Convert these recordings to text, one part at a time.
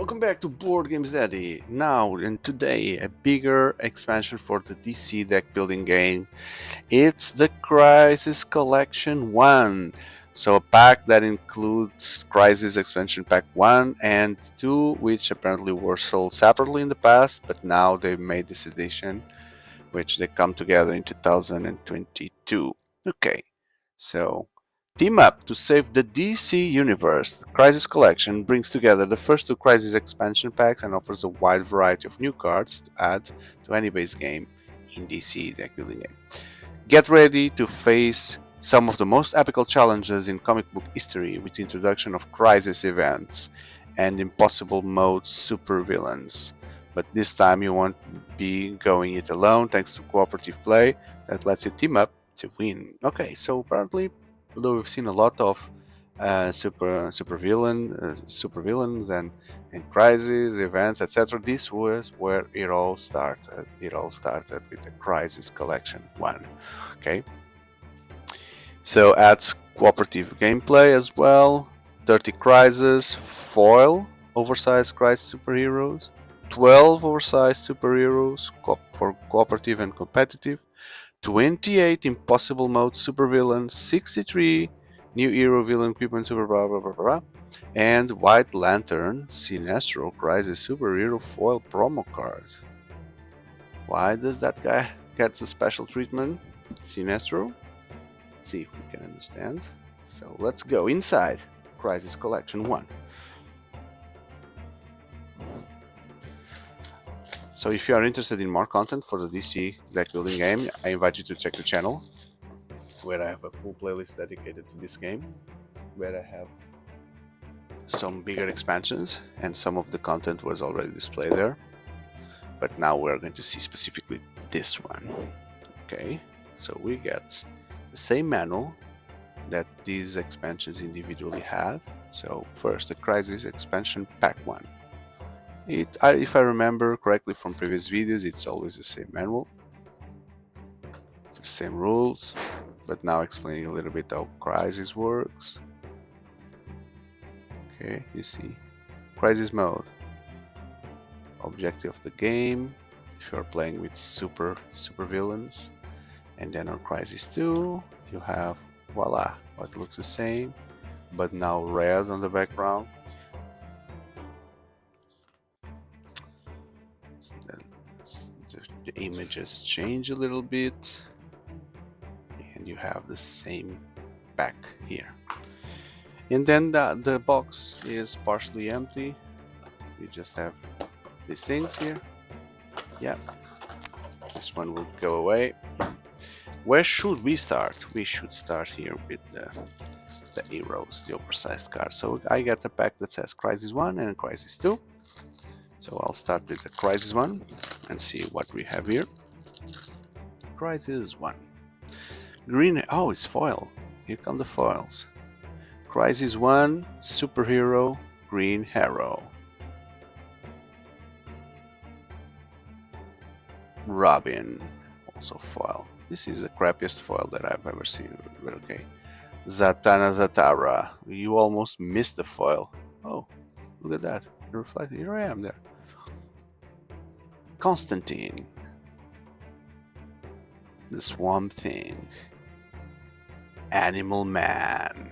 Welcome back to Board Games Daddy. Now and today a bigger expansion for the DC deck building game. It's the Crisis Collection 1. So a pack that includes Crisis Expansion Pack 1 and 2, which apparently were sold separately in the past, but now they've made this edition, which they come together in 2022. Okay, so team up to save the DC universe. The Crisis Collection brings together the first two Crisis expansion packs and offers a wide variety of new cards to add to any base game in DC deck building game. Get ready to face some of the most epical challenges in comic book history with the introduction of Crisis events and impossible mode supervillains. But this time you won't be going it alone thanks to cooperative play that lets you team up to win. Okay, so apparently, although we've seen a lot of supervillains and crisis events, etc., this was where it all started. It all started with the Crisis Collection 1. Okay, so adds cooperative gameplay as well. 30 crises, foil oversized crisis superheroes, 12 oversized superheroes for cooperative and competitive, 28 impossible mode supervillains, 63 new hero villain equipment super blah blah blah blah, and White Lantern Sinestro Crisis superhero foil promo card. Why does that guy get a special treatment? Sinestro? Let's see if we can understand. So let's go inside Crisis Collection 1. So if you are interested in more content for the DC deck building game, I invite you to check the channel, where I have a full playlist dedicated to this game, where I have some bigger expansions, and some of the content was already displayed there. But now we're going to see specifically this one. Okay, so we get the same manual that these expansions individually had. So first, the Crisis Expansion Pack 1. If I remember correctly from previous videos, it's always the same manual, the same rules, but now explaining a little bit how Crisis works. Okay, you see, Crisis mode, objective of the game, if you are playing with super villains, and then on Crisis 2, you have, voila, what looks the same, but now red on the background. The images change a little bit, and you have the same pack here. And then the box is partially empty. You just have these things here. Yeah, this one will go away. Where should we start? We should start here with the heroes, the oversized cards. So I got a pack that says Crisis 1 and Crisis 2. So I'll start with the Crisis 1 and see what we have here. Crisis 1. Green, oh, it's foil. Here come the foils. Crisis 1, superhero, green hero. Robin, also foil. This is the crappiest foil that I've ever seen, but okay. Zatanna Zatara. You almost missed the foil. Oh, look at that. Reflect. Here I am there. Constantine. The Swamp Thing. Animal Man.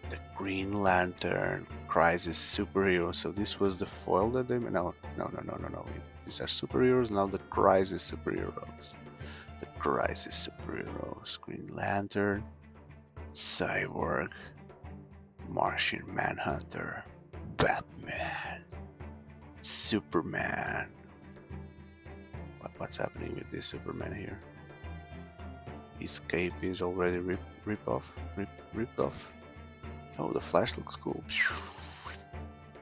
The Green Lantern. Crisis superhero. So this was the foil that they... No. These are superheroes, now the Crisis superheroes. The Crisis superheroes. Green Lantern. Cyborg. Martian Manhunter. Batman. Superman. What's happening with this Superman here? His cape is already ripped off. Oh, the Flash looks cool.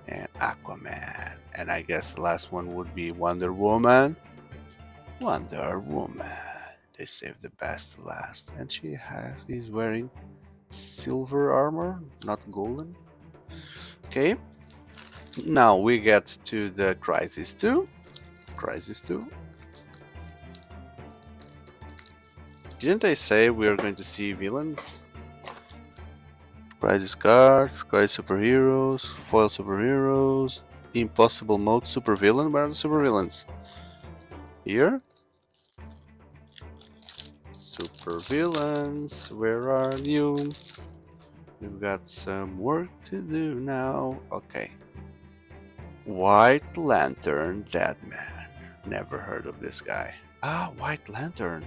And Aquaman. And I guess the last one would be Wonder Woman. They saved the best to last. And he's wearing silver armor, not golden. Okay. Now we get to the Crisis 2. Didn't I say we are going to see villains? Crisis cards, crisis superheroes, foil superheroes, impossible mode supervillain. Where are the supervillains? Here? Supervillains, where are you? We've got some work to do now. Okay. White Lantern Deadman. Never heard of this guy. Ah, White Lantern.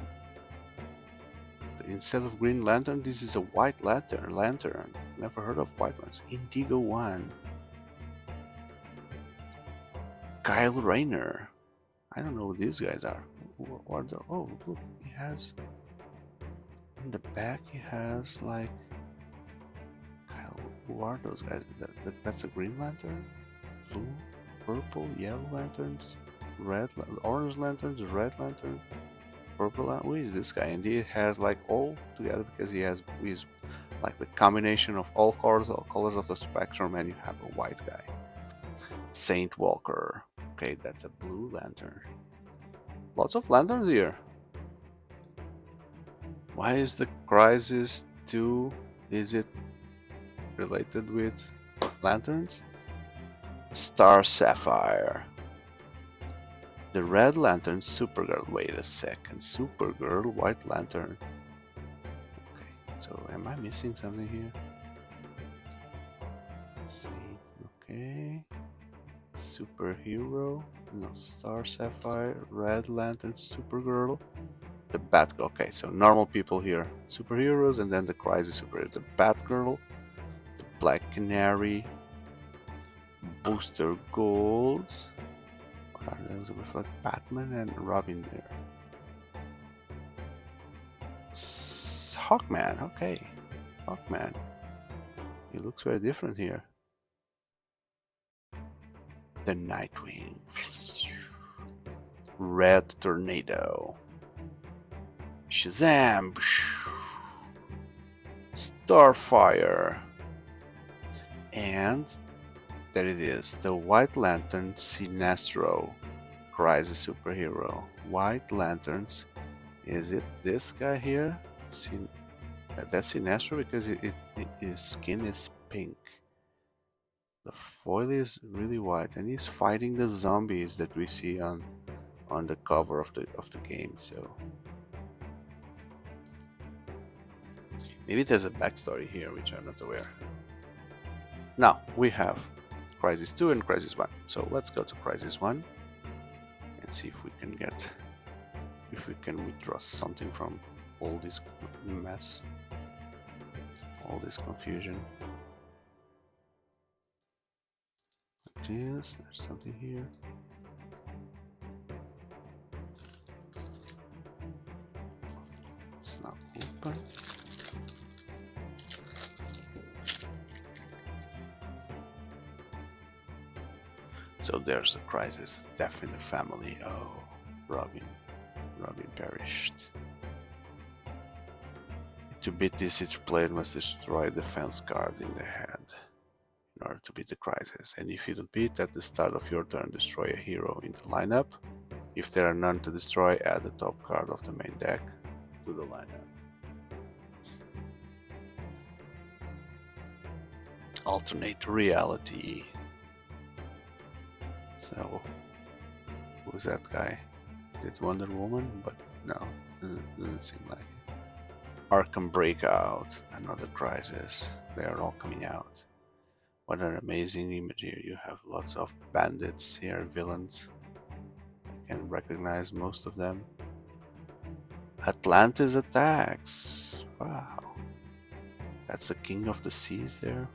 Instead of Green Lantern, this is a White Lantern. Never heard of white ones. Indigo One. Kyle Rayner. I don't know who these guys are. Oh, look, he has... In the back, he has like... Kyle, who are those guys? That's a Green Lantern? Blue? Purple? Yellow lanterns? Orange lanterns? Red lantern? Purple lantern? Who is this guy? And he has like all together because he's like the combination of all colors of the spectrum, and you have a white guy. Saint Walker. Okay, that's a blue lantern. Lots of lanterns here. Why is the Crisis 2? Is it related with lanterns? Star Sapphire. The Red Lantern Supergirl. Wait a second. Supergirl, White Lantern. Okay, so am I missing something here? Let's see. Okay. Superhero. No, Star Sapphire, Red Lantern, Supergirl. The Batgirl. Okay, so normal people here. Superheroes, and then the Crisis Superhero. The Batgirl. The Black Canary. Booster Gold. What are those? With like Batman and Robin there. Hawkman. Okay, Hawkman. He looks very different here. The Nightwing. Red Tornado. Shazam. Starfire. And there it is, the White Lantern Sinestro Crisis Superhero. White Lanterns. Is it this guy here? That's Sinestro because his skin is pink. The foil is really white, and he's fighting the zombies that we see on the cover of the game. So maybe there's a backstory here which I'm not aware. Now we have Crisis 2 and Crisis 1. So let's go to Crisis 1 and see if we can withdraw something from all this mess, all this confusion. There's something here. It's not open. So there's a crisis, death in the family. Oh, Robin perished. To beat this, each player must destroy a defense card in the hand in order to beat the crisis. And if you don't beat at the start of your turn, destroy a hero in the lineup. If there are none to destroy, add the top card of the main deck to the lineup. Alternate reality. So, who's that guy? Is it Wonder Woman? But no, doesn't seem like it. Arkham Breakout, another crisis. They are all coming out. What an amazing image here. You have lots of bandits here, villains. I can recognize most of them. Atlantis attacks. Wow. That's the king of the seas there,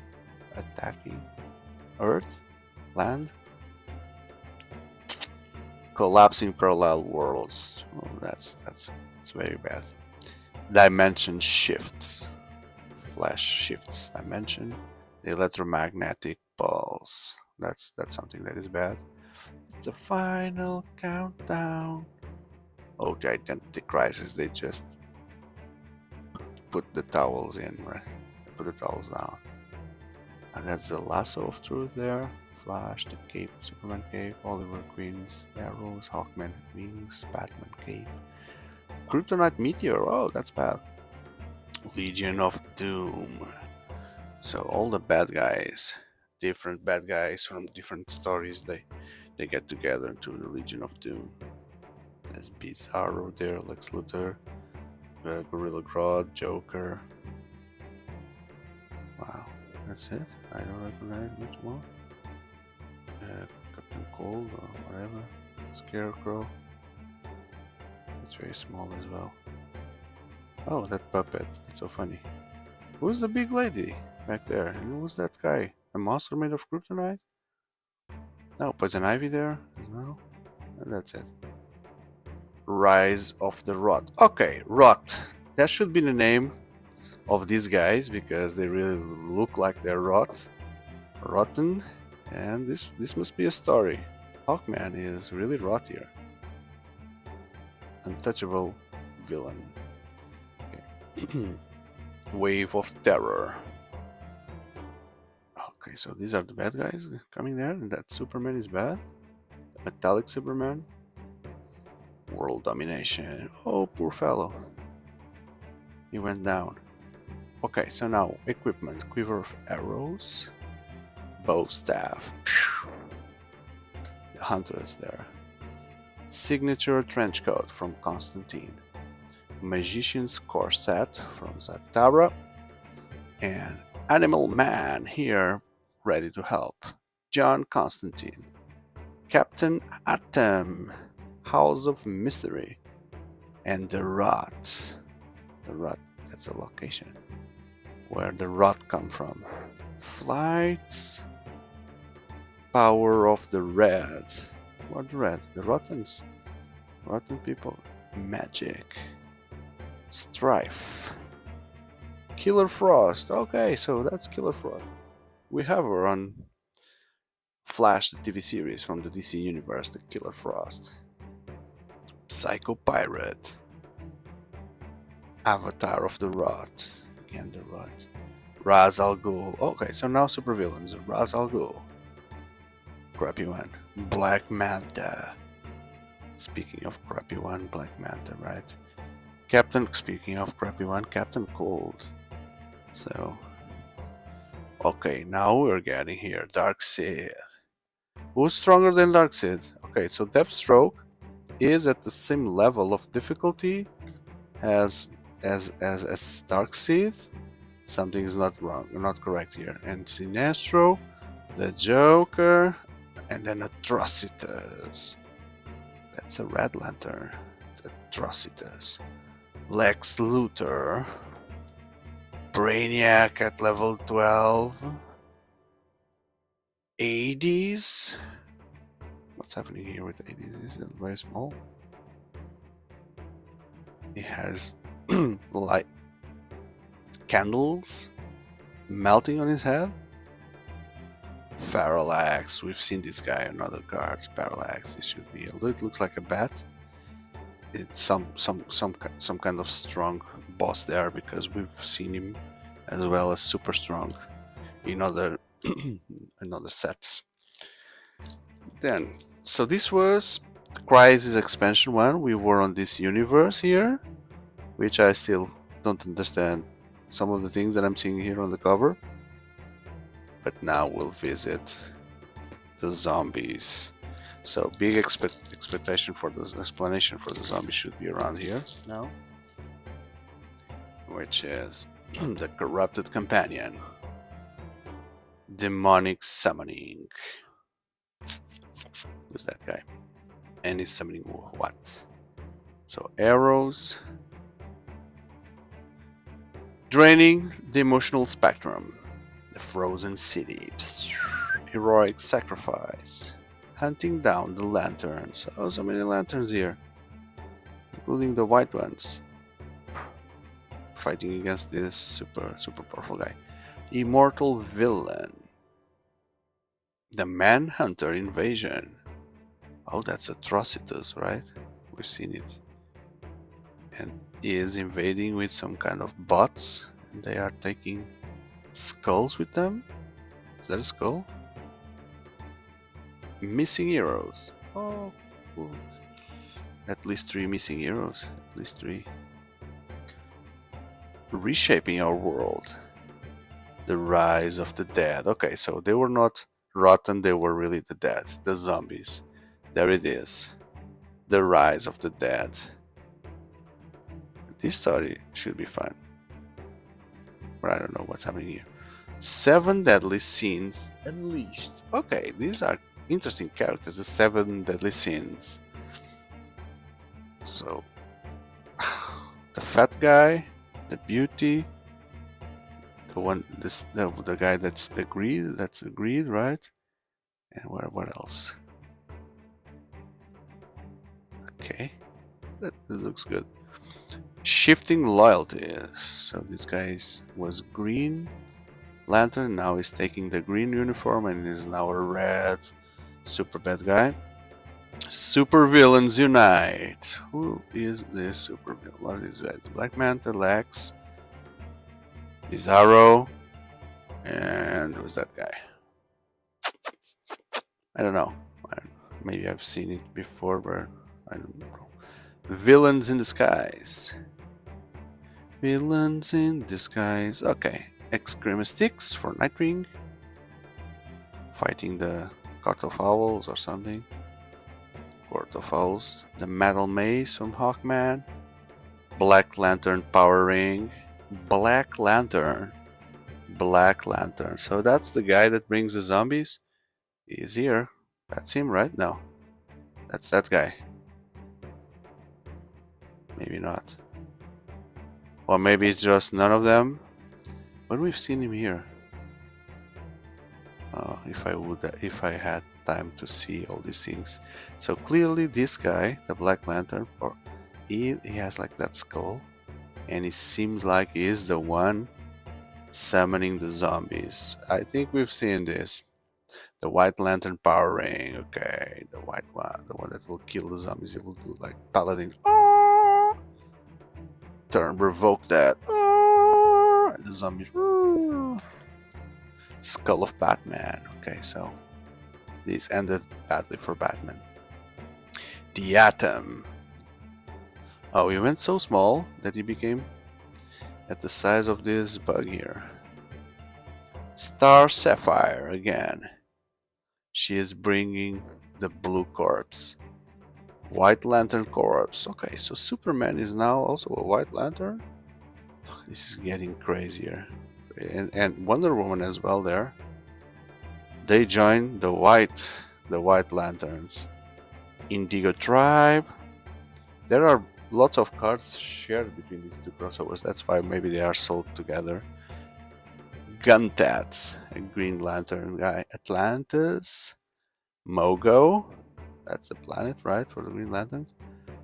attacking Earth, land. Collapsing parallel worlds. Oh, that's very bad. Dimension shifts. Flash shifts dimension. The electromagnetic pulse. That's something that is bad. It's a final countdown. Oh, the identity crisis. They just put the towels in, right? Put the towels down. And that's the lasso of truth there. Flash, the cape, Superman cape, Oliver Queen's arrows, Hawkman wings, Batman cape, Kryptonite meteor. Oh, that's bad. Legion of Doom. So all the bad guys, different bad guys from different stories, they get together into the Legion of Doom. There's Bizarro there, Lex Luthor, Gorilla Grodd, Joker. Wow, that's it. I don't recognize much more. Captain Cold or whatever. Scarecrow. It's very small as well. Oh, that puppet. It's so funny. Who's the big lady back there? And who's that guy? A monster made of kryptonite? Oh, Poison Ivy there as well. And that's it. Rise of the Rot. Okay, Rot. That should be the name of these guys because they really look like they're rotten. And this must be a story. Hawkman is really rot here. Untouchable villain. Okay. Wave of Terror. Okay, so these are the bad guys coming there, and that Superman is bad. The Metallic Superman. World Domination. Oh, poor fellow. He went down. Okay, so now equipment. Quiver of Arrows. Bow Staff. The Hunter is there. Signature Trench Coat from Constantine. Magician's Corset from Zatara. And Animal Man here, ready to help. John Constantine. Captain Atom. House of Mystery. And the Rot. The Rot, that's a location. Where the Rot come from. Flights. Power of the Red. What red? The Rottens. Rotten people. Magic. Strife. Killer Frost. Okay, so that's Killer Frost. We have her on Flash, the TV series from the DC universe, the Killer Frost. Psycho Pirate. Avatar of the Rot. Again, the Rot. Ra's al Ghul. Okay, so now supervillains. Ra's al Ghul. Crappy one. Black Manta. Speaking of crappy one, Black Manta, right? Speaking of crappy one, Captain Cold. So, okay, now we're getting here. Darkseid. Who's stronger than Darkseid? Okay, so Deathstroke is at the same level of difficulty as Darkseid. Something is not wrong, not correct here. And Sinestro, the Joker, and then Atrocitus. That's a Red Lantern. Atrocitus. Lex Luthor. Brainiac at level 12. 80s. What's happening here with 80s? Is it very small? It has light candles melting on his head. Parallax. We've seen this guy in other cards. Parallax. This should be. Although it looks like a bat, it's some kind of strong boss there because we've seen him as well as super strong in other in other sets. Then, so this was Crisis Expansion 1. We were on this universe here, which I still don't understand some of the things that I'm seeing here on the cover. But now we'll visit the zombies. So big expectation for this explanation for the zombies should be around here now, which is the Corrupted Companion. Demonic Summoning. Who's that guy? And he's summoning what? So arrows. Draining the emotional spectrum. The Frozen City. Heroic Sacrifice. Hunting down the lanterns. Oh, so many lanterns here. Including the white ones. Fighting against this super powerful guy. Immortal Villain. The Manhunter Invasion. Oh, that's Atrocitus, right? We've seen it. And he is invading with some kind of bots. And they are taking skulls with them. Is that a skull? Missing heroes. Oh, cool. At least 3 missing heroes. At least 3. Reshaping our world. The rise of the dead. Okay, so they were not rotten, they were really the dead, the zombies. There it is. The rise of the dead. This story should be fun. But I don't know what's happening here. 7 deadly sins unleashed. Okay, these are interesting characters, the 7 deadly sins. So, the fat guy, the beauty, the one, the guy that's the greed, right? And what else? Okay, that looks good. Shifting loyalties. So this guy was Green Lantern, now he's taking the green uniform and is now a red super bad guy. Super villains unite. Who is this super villain? What are these guys? Black Manta, Lex, Bizarro, and who's that guy? I don't know. Maybe I've seen it before, but I don't know. Villains in disguise. Villains in disguise. Okay. Excremisticks for Nightwing. Fighting the Court of Owls or something. Court of Owls. The Metal Mace from Hawkman. Black Lantern Power Ring. Black Lantern. Black Lantern. So that's the guy that brings the zombies? He is here. That's him, right? No. That's that guy. Maybe not. Or maybe it's just none of them. But we've seen him here. If I had time to see all these things. So clearly this guy, the Black Lantern, he has like that skull, and it seems like he is the one summoning the zombies. I think we've seen this. The White Lantern Power Ring, okay, the white one, the one that will kill the zombies. It will do like Paladin. Turn, revoke that. And the zombies. Skull of Batman. Okay, so this ended badly for Batman. The Atom. Oh, he went so small that he became at the size of this bug here. Star Sapphire again. She is bringing the blue corpse. White Lantern corpse. Okay, so Superman is now also a White Lantern. This is getting crazier. And Wonder Woman as well there. They join the White Lanterns. Indigo Tribe. There are lots of cards shared between these two crossovers. That's why maybe they are sold together. Guntats, a Green Lantern guy. Atlantis. Mogo. That's the planet, right, for the Green Lanterns.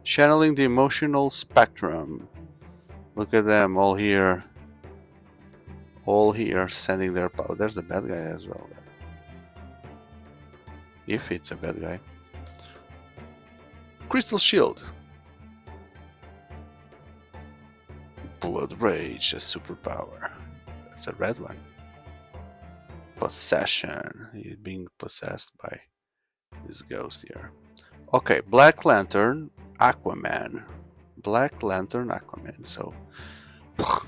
Channeling the emotional spectrum. Look at them all here. All here sending their power. There's the bad guy as well there. If it's a bad guy. Crystal Shield. Blood Rage, a superpower. That's a red one. Possession. He's being possessed by this ghost here. Okay, Black Lantern, Aquaman. Black Lantern, Aquaman. So,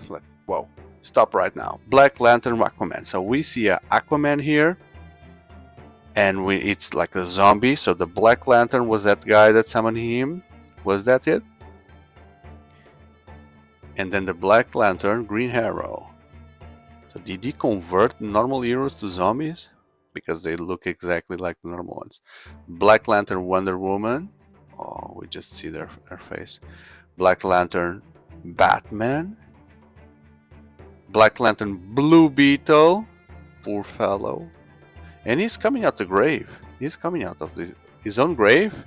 like, whoa, stop right now. Black Lantern, Aquaman. So we see a Aquaman here, and it's like a zombie. So the Black Lantern was that guy that summoned him. Was that it? And then the Black Lantern, Green Arrow. So did he convert normal heroes to zombies? Because they look exactly like the normal ones. Black Lantern, Wonder Woman. Oh, we just see their face. Black Lantern, Batman. Black Lantern, Blue Beetle. Poor fellow. And he's coming out the grave. He's coming out of his own grave.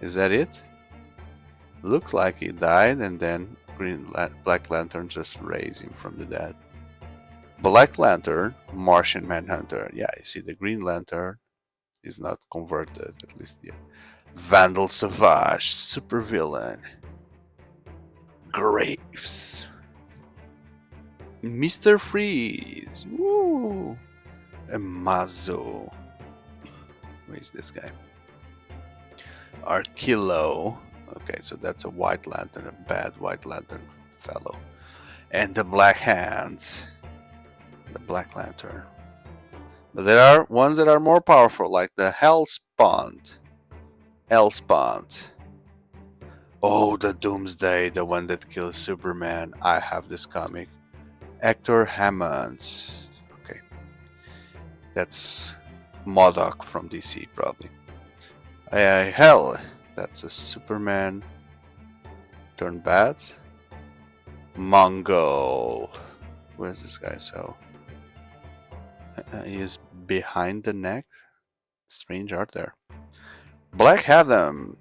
Is that it? Looks like he died, and then Black Lantern just raised him from the dead. Black Lantern, Martian Manhunter. Yeah, you see the Green Lantern is not converted, at least yet. Vandal Savage, supervillain. Graves. Mr. Freeze. Woo. Mazo. Who is this guy? Arquillo. Okay, so that's a White Lantern, a bad White Lantern fellow. And the Black Hands. The Black Lantern. But there are ones that are more powerful, like the Hellspawn. Oh, the Doomsday, the one that kills Superman. I have this comic. Hector Hammond. Okay. That's MODOK from DC, probably. Hell, that's a Superman turned bad. Mongol. Where's this guy? So he is behind the neck. Strange art there. Black Adam.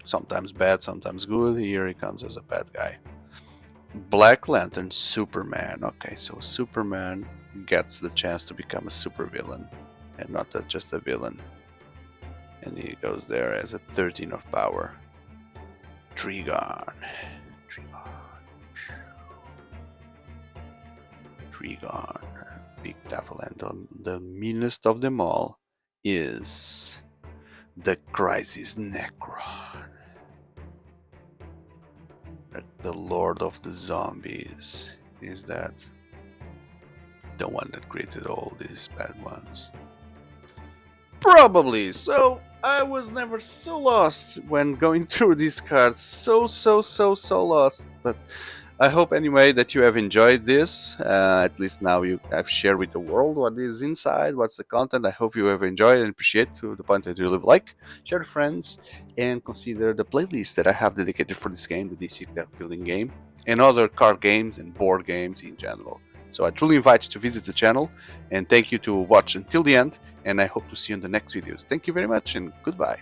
Sometimes bad, sometimes good. Here he comes as a bad guy. Black Lantern Superman. Okay, so Superman gets the chance to become a supervillain and not just a villain. And he goes there as a 13 of power. Trigon. Big devil, and the meanest of them all is the Crisis Necron. The Lord of the Zombies. Is that the one that created all these bad ones? Probably. So I was never so lost when going through these cards. So lost. But I hope anyway that you have enjoyed this. At least now I've shared with the world what is inside, what's the content. I hope you have enjoyed and appreciate to the point that you leave a like, share with friends, and consider the playlist that I have dedicated for this game, the DC deck building game, and other card games and board games in general. So I truly invite you to visit the channel, and thank you to watch until the end, and I hope to see you in the next videos. Thank you very much, and goodbye.